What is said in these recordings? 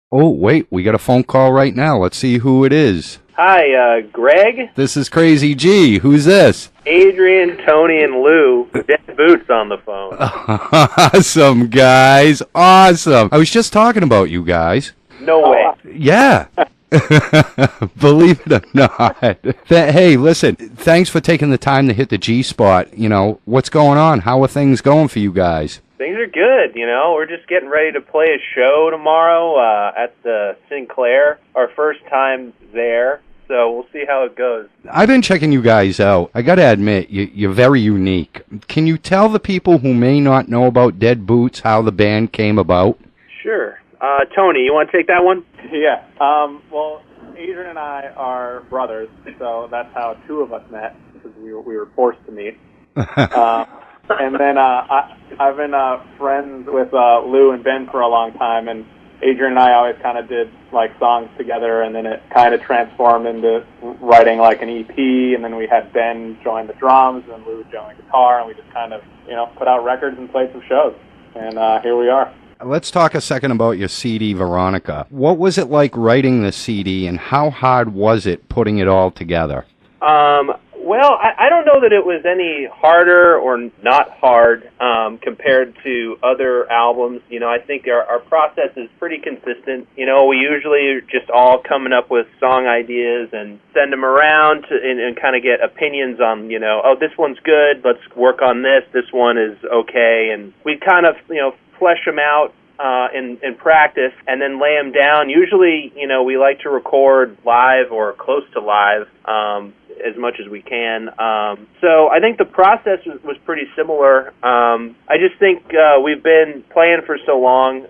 Oh, wait, we got a phone call right now. Let's see who it is. Hi, Greg, This is Crazy G. Who's this? Adrian, Tony, and Lou. Dead Boots on the phone. Awesome, guys. Awesome. I was just talking about you guys. No way. Yeah. Believe it or not. Hey, listen, thanks for taking the time to hit the G spot. You know, what's going on? How are things going for you guys? Things are good, you know. We're just getting ready to play a show tomorrow at the Sinclair. Our first time there, so we'll see how it goes. I've been checking you guys out. I gotta admit, you're very unique. Can you tell the people who may not know about Dead Boots how the band came about? Sure. Tony, you want to take that one? Yeah. Well, Adrian and I are brothers, so that's how two of us met, because we were forced to meet. And then I've been friends with Lou and Ben for a long time, and Adrian and I always kind of did like songs together, and then it kind of transformed into writing like an EP, and then we had Ben join the drums, and Lou join the guitar, and we just kind of, put out records and played some shows, and here we are. Let's talk a second about your CD, Veronica. What was it like writing the CD, and how hard was it putting it all together? Well, I don't know that it was any harder or not hard compared to other albums. I think our process is pretty consistent. We usually are just all coming up with song ideas and send them around and kind of get opinions on, oh, this one's good, let's work on this, this one is okay. And we kind of, flesh them out in practice and then lay them down. Usually, we like to record live or close to live as much as we can. So I think the process was pretty similar. I just think we've been playing for so long.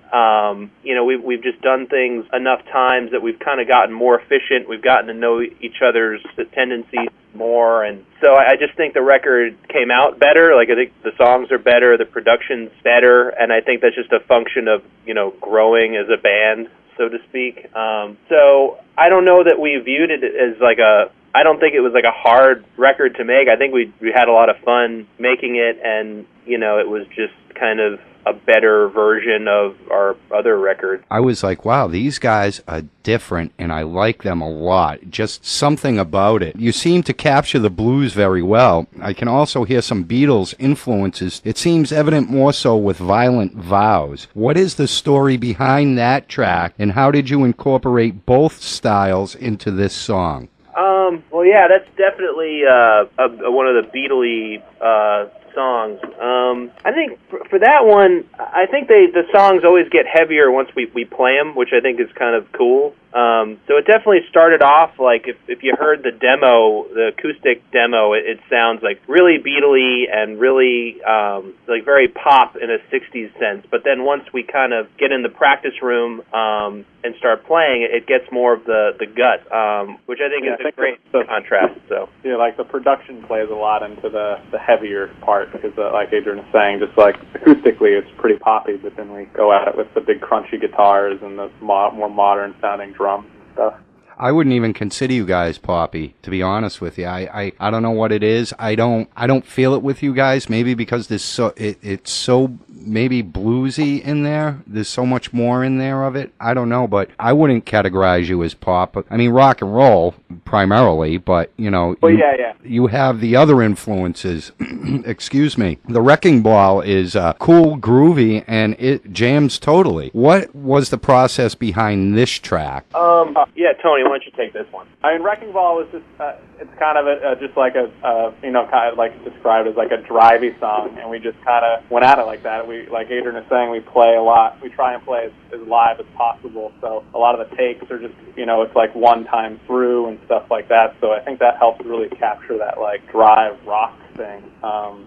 We've just done things enough times that we've kind of gotten more efficient. We've gotten to know each other's tendencies more, and so I just think the record came out better. Like, I think the songs are better, the production's better, and I think that's just a function of, growing as a band, so to speak. So I don't know that we viewed it as I don't think it was like a hard record to make. I think we had a lot of fun making it, and, it was just kind of a better version of our other records. I was like, wow, these guys are different, and I like them a lot. Just something about it. You seem to capture the blues very well. I can also hear some Beatles influences. It seems evident more so with Violent Vows. What is the story behind that track, and how did you incorporate both styles into this song? Well, yeah, that's definitely one of the Beatle-y songs. I think for that one, I think the songs always get heavier once we play them, which I think is kind of cool. So it definitely started off like if you heard the demo, the acoustic demo, it sounds like really Beatle-y and really like very pop in a 60s sense. But then once we kind of get in the practice room and start playing, it gets more of the gut, which I think is a great contrast. So yeah, like the production plays a lot into the heavier part, because like Adrian is saying, just like acoustically it's pretty poppy, but then we go at it with the big crunchy guitars and the more modern sounding drums and stuff. I wouldn't even consider you guys poppy, to be honest with you. I don't know what it is. I don't feel it with you guys. Maybe because it's so maybe bluesy in there. There's so much more in there of it. I don't know, but I wouldn't categorize you as pop. I mean, rock and roll primarily, but you have the other influences. Excuse me. The Wrecking Ball is cool, groovy, and it jams totally. What was the process behind this track? Yeah, Tony, why don't you take this one? I mean, Wrecking Ball was just, it's kind of just like kind of like described as like a drivey song, and we just kind of went at it like that. We, like Adrian is saying, we play a lot. We try and play as live as possible, so a lot of the takes are just, it's like one time through and stuff like that, so I think that helps really capture that, like, drive rock thing.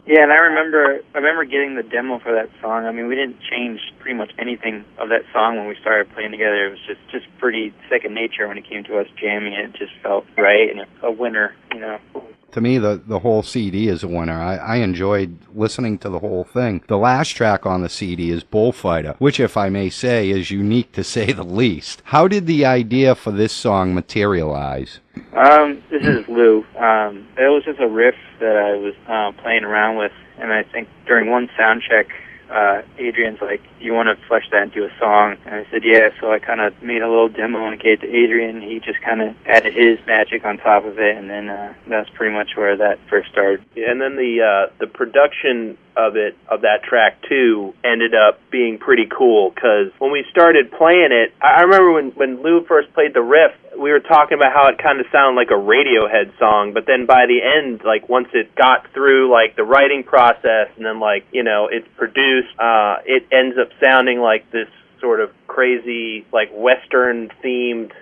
Yeah, and I remember getting the demo for that song. I mean, we didn't change pretty much anything of that song when we started playing together. It was just pretty second nature when it came to us jamming it. It just felt right and a winner, To me, the whole CD is a winner. I enjoyed listening to the whole thing. The last track on the CD is Bullfighter, which, if I may say, is unique to say the least. How did the idea for this song materialize? This is Lou. It was just a riff that I was playing around with, and I think during one sound check, Adrian's like, you want to flesh that into a song? And I said, yeah. So I kind of made a little demo and gave it to Adrian. He just kind of added his magic on top of it, and then that's pretty much where that first started. Yeah, and then the production of that track too ended up being pretty cool, because when we started playing it, I remember when Lou first played the riff, we were talking about how it kind of sounded like a Radiohead song, but then by the end, like once it got through like the writing process and then like, you know, it's produced, it ends up sounding like this sort of crazy, like Western themed,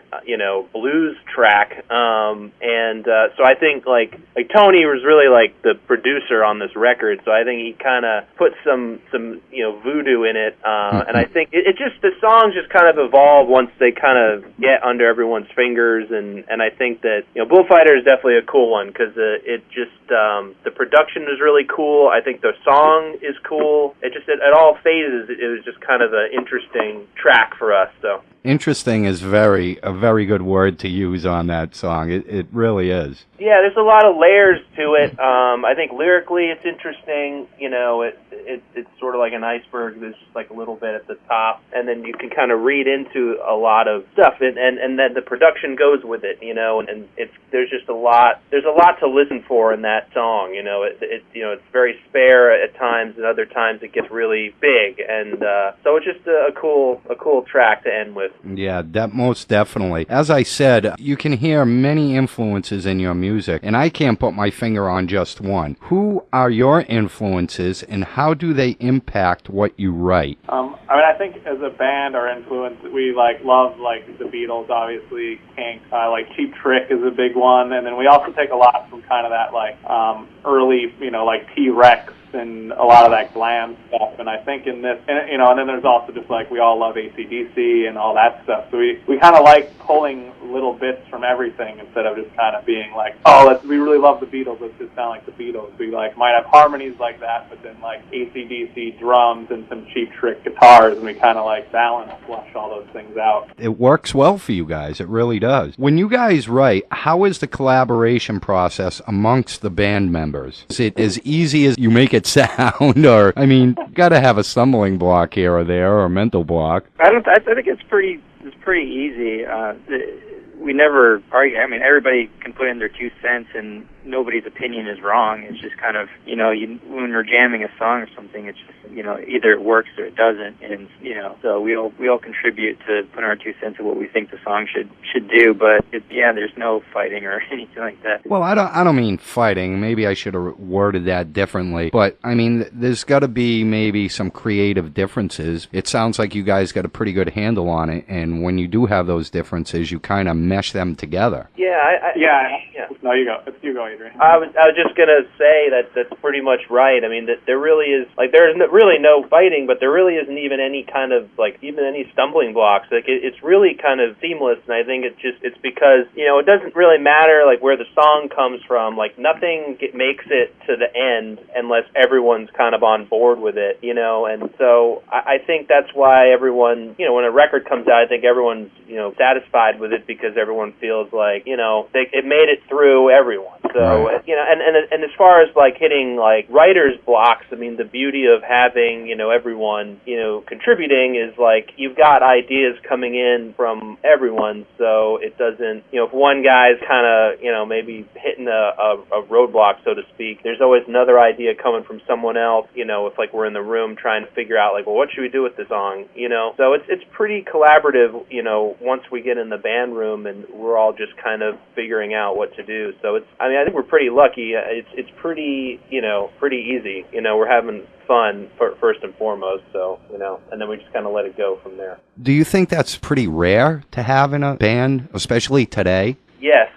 blues track. So I think like Tony was really like the producer on this record. So I think he kind of put some voodoo in it. And I think the songs just kind of evolve once they kind of get under everyone's fingers. And I think that, Bullfighter is definitely a cool one, because the production is really cool. I think the song is cool. It just, at all phases, it was just kind of an interesting track for us. So interesting is a very good word to use on that song. It really is. Yeah, there's a lot of layers to it. I think lyrically it's interesting. It's sort of like an iceberg. There's just like a little bit at the top, and then you can kind of read into a lot of stuff, and then the production goes with it. And there's just a lot. There's a lot to listen for in that song. It's very spare at times, and other times it gets really big, and so it's just a cool track to end with. Yeah, most definitely. As I said, you can hear many influences in your music, and I can't put my finger on just one. Who are your influences, and how do they impact what you write? I think as a band, our influence, we love the Beatles, obviously. Kinks, Cheap Trick is a big one, and then we also take a lot from kind of that early, T-Rex and a lot of that glam stuff. And I think in this, and then there's also just we all love AC/DC and all that stuff. So we kind of like pulling little bits from everything instead of just kind of being we really love the Beatles, let's just sound like the Beatles. We might have harmonies like that, but then AC/DC drums and some Cheap Trick guitars, and we kind of balance, flush all those things out. It works well for you guys. It really does. When you guys write, how is the collaboration process amongst the band members? Is it as easy as you make it sound, or got to have a stumbling block here or there, or a mental block? I think it's pretty easy. We never argue. Everybody can put in their 2 cents, and nobody's opinion is wrong. It's just kind of, when we're jamming a song or something, it's just, either it works or it doesn't. And, so we all contribute to put our 2 cents of what we think the song should do. But, there's no fighting or anything like that. Well, I don't mean fighting. Maybe I should have worded that differently. But, there's got to be maybe some creative differences. It sounds like you guys got a pretty good handle on it. And when you do have those differences, you kind of mesh them together. Yeah, yeah. No, you go. You go, Adrian. I was just gonna say that's pretty much right. That there really is there's really no fighting, but there really isn't even any kind of even any stumbling blocks. It's really kind of seamless, and I think it's because it doesn't really matter where the song comes from. Nothing makes it to the end unless everyone's kind of on board with it. And so I think that's why everyone when a record comes out, I think everyone's satisfied with it, because everyone feels it made it through everyone. So right. And as far as hitting writer's blocks, the beauty of having everyone contributing is you've got ideas coming in from everyone, so it doesn't if one guy's kind of maybe hitting a roadblock, so to speak, there's always another idea coming from someone else. If we're in the room trying to figure out what should we do with the song, so it's pretty collaborative. Once we get in the band room and we're all just kind of figuring out what to do. So it's I think we're pretty lucky. It's pretty pretty easy. We're having fun first and foremost. So and then we just kind of let it go from there. Do you think that's pretty rare to have in a band, especially today? Yes.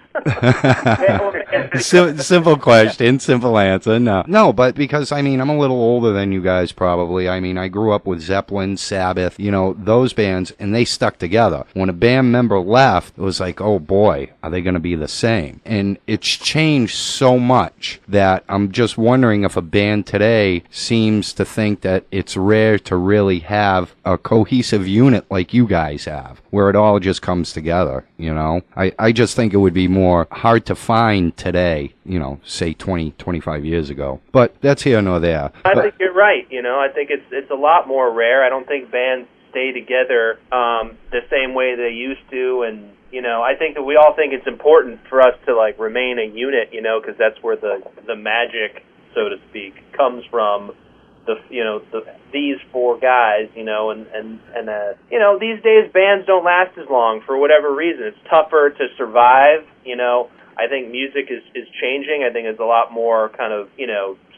Simple question, simple answer. No, but because I'm a little older than you guys probably. I grew up with Zeppelin, Sabbath, those bands, and they stuck together. When a band member left, it was oh boy, are they going to be the same? And it's changed so much that I'm just wondering if a band today seems to think that it's rare to really have a cohesive unit like you guys have, where it all just comes together. I just think it would be more hard to find today today, say 20, 25 years ago. But that's here nor there. I think you're right. I think it's a lot more rare. I don't think bands stay together the same way they used to, and I think that we all think it's important for us to like remain a unit, because that's where the magic, so to speak, comes from. These four guys, and these days bands don't last as long for whatever reason. It's tougher to survive. I think music is changing. I think it's a lot more kind of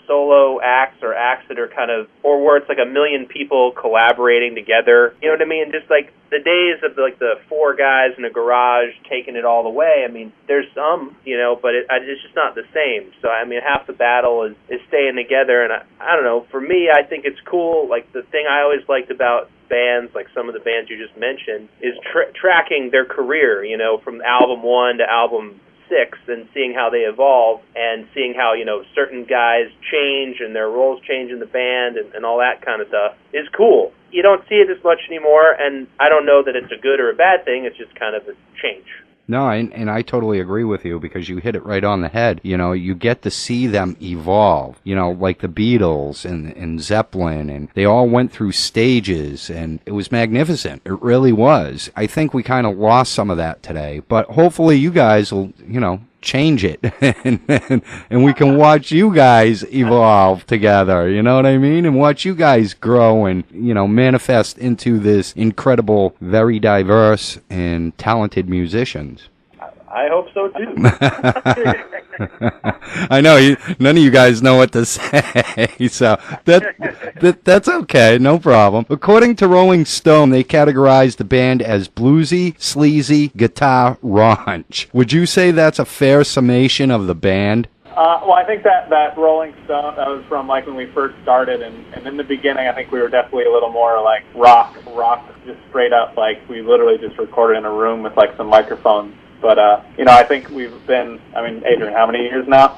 solo acts or acts that are kind of, or where it's like a million people collaborating together. You know what I mean? Just like the days of like the four guys in a garage taking it all the way. I mean, there's some, but it's just not the same. So I mean, half the battle is staying together. And I don't know. For me, I think it's cool. Like the thing I always liked about bands, like some of the bands you just mentioned, is tracking their career. From album 1 to album 6, and seeing how they evolve, and seeing how certain guys change and their roles change in the band, and all that kind of stuff is cool. You don't see it as much anymore, and I don't know that it's a good or a bad thing. It's just kind of a change. No, and I totally agree with you, because you hit it right on the head. You get to see them evolve, like the Beatles and Zeppelin, and they all went through stages, and it was magnificent. It really was. I think we kind of lost some of that today, but hopefully you guys will, change it and we can watch you guys evolve together, you know what I mean, and watch you guys grow and manifest into this incredible, very diverse and talented musicians. I hope so too. I know none of you guys know what to say, so that's okay, no problem. According to Rolling Stone, they categorized the band as bluesy, sleazy, guitar raunch. Would you say that's a fair summation of the band? Well, I think that Rolling Stone, that was from like when we first started, and in the beginning I think we were definitely a little more like rock, just straight up, like we literally just recorded in a room with like some microphones. But, I think we've been, Adrian, how many years now?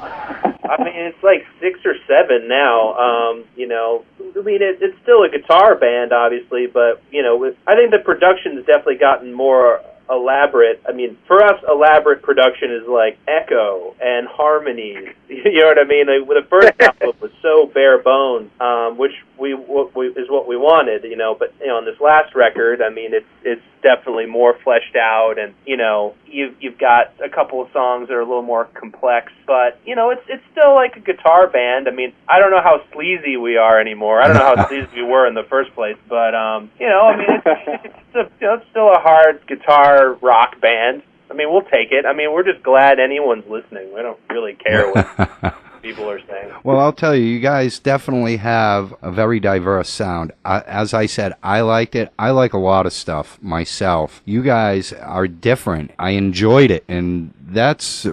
It's like 6 or 7 now. It's still a guitar band, obviously, but, I think the production's definitely gotten more elaborate. For us, elaborate production is like echo and harmonies. You know what I mean? Like, the first album was so bare bones, which is what we wanted. But on this last record, it's definitely more fleshed out, and you've got a couple of songs that are a little more complex. But it's still like a guitar band. I don't know how sleazy we are anymore. I don't know how sleazy we were in the first place. But it's still a hard guitar rock band. We'll take it. We're just glad anyone's listening. We don't really care what people are saying. Well, I'll tell you, you guys definitely have a very diverse sound. As I said, I liked it. I like a lot of stuff myself. You guys are different. I enjoyed it, and that's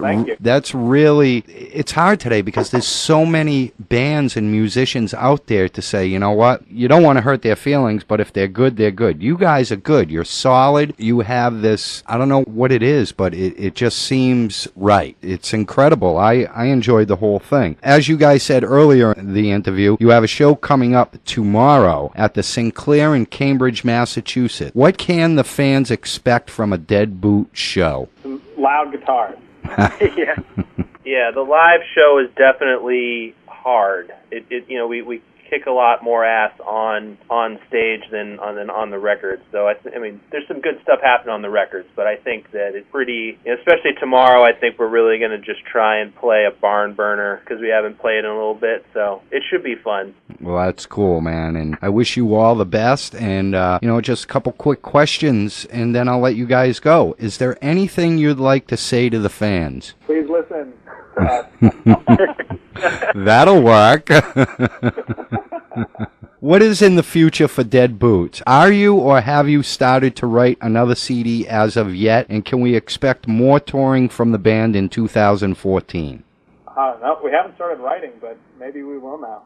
really, it's hard today because there's so many bands and musicians out there to say, you know what, you don't want to hurt their feelings, but if they're good, they're good. You guys are good. You're solid. You have this, I don't know what it is, but it just seems right. It's incredible. I enjoyed the whole thing. As you guys said earlier in the interview, you have a show coming up tomorrow at the Sinclair in Cambridge, Massachusetts. What can the fans expect from a Dead Boot show? Some loud guitars. Yeah, the live show is definitely hard. We kick a lot more ass on stage than on the records. So there's some good stuff happening on the records, but I think that it's pretty, especially tomorrow. I think we're really going to just try and play a barn burner because we haven't played in a little bit. So it should be fun. Well, that's cool, man, and I wish you all the best. And just a couple quick questions, and then I'll let you guys go. Is there anything you'd like to say to the fans? Please listen. That'll work. What is in the future for Dead Boots? Are you or have you started to write another CD as of yet? And can we expect more touring from the band in 2014? No, we haven't started writing, but maybe we will now.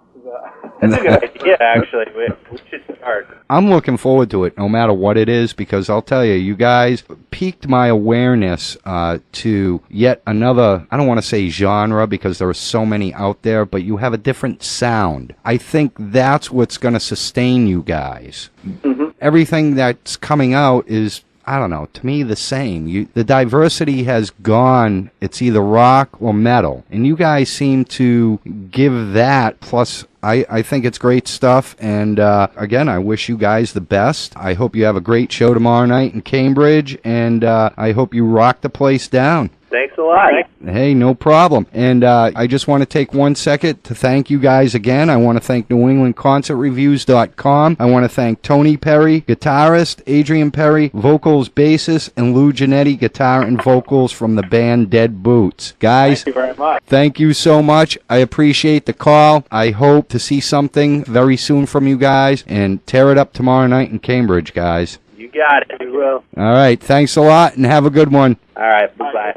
That's a good idea, actually. We should start. I'm looking forward to it, no matter what it is, because I'll tell you, you guys piqued my awareness to yet another, I don't want to say genre, because there are so many out there, but you have a different sound. I think that's what's going to sustain you guys. Mm-hmm. Everything that's coming out is, I don't know, to me the same. The diversity has gone, it's either rock or metal. And you guys seem to give that, plus I think it's great stuff. And again, I wish you guys the best. I hope you have a great show tomorrow night in Cambridge, and I hope you rock the place down. Thanks a lot. Hey, no problem. And I just want to take 1 second to thank you guys again. I want to thank NewEnglandConcertReviews.com. I want to thank Tony Perry, guitarist, Adrian Perry, vocals, bassist, and Lou Jannetty, guitar and vocals from the band Dead Boots. Guys, Thank you very much. thank you so much. I appreciate the call. I hope to see something very soon from you guys, and tear it up tomorrow night in Cambridge, guys. You got it. We will. All right. Thanks a lot, and have a good one. All right. Bye-bye.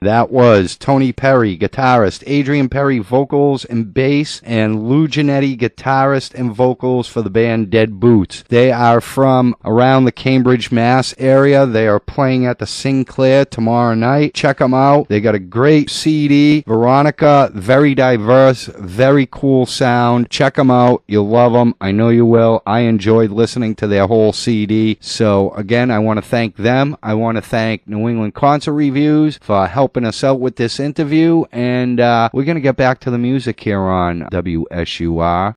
That was Tony Perry, guitarist, Adrian Perry, vocals and bass, and Lou Jannetty, guitarist and vocals for the band Dead Boots. They are from around the Cambridge, Mass area. They are playing at the Sinclair tomorrow night. Check them out. They got a great CD, Veronica, very diverse, very cool sound. Check them out. You'll love them. I know you will. I enjoyed listening to their whole CD. So again, I want to thank them. I want to thank New England Concert Reviews for helping us out with this interview, and we're going to get back to the music here on WSUR.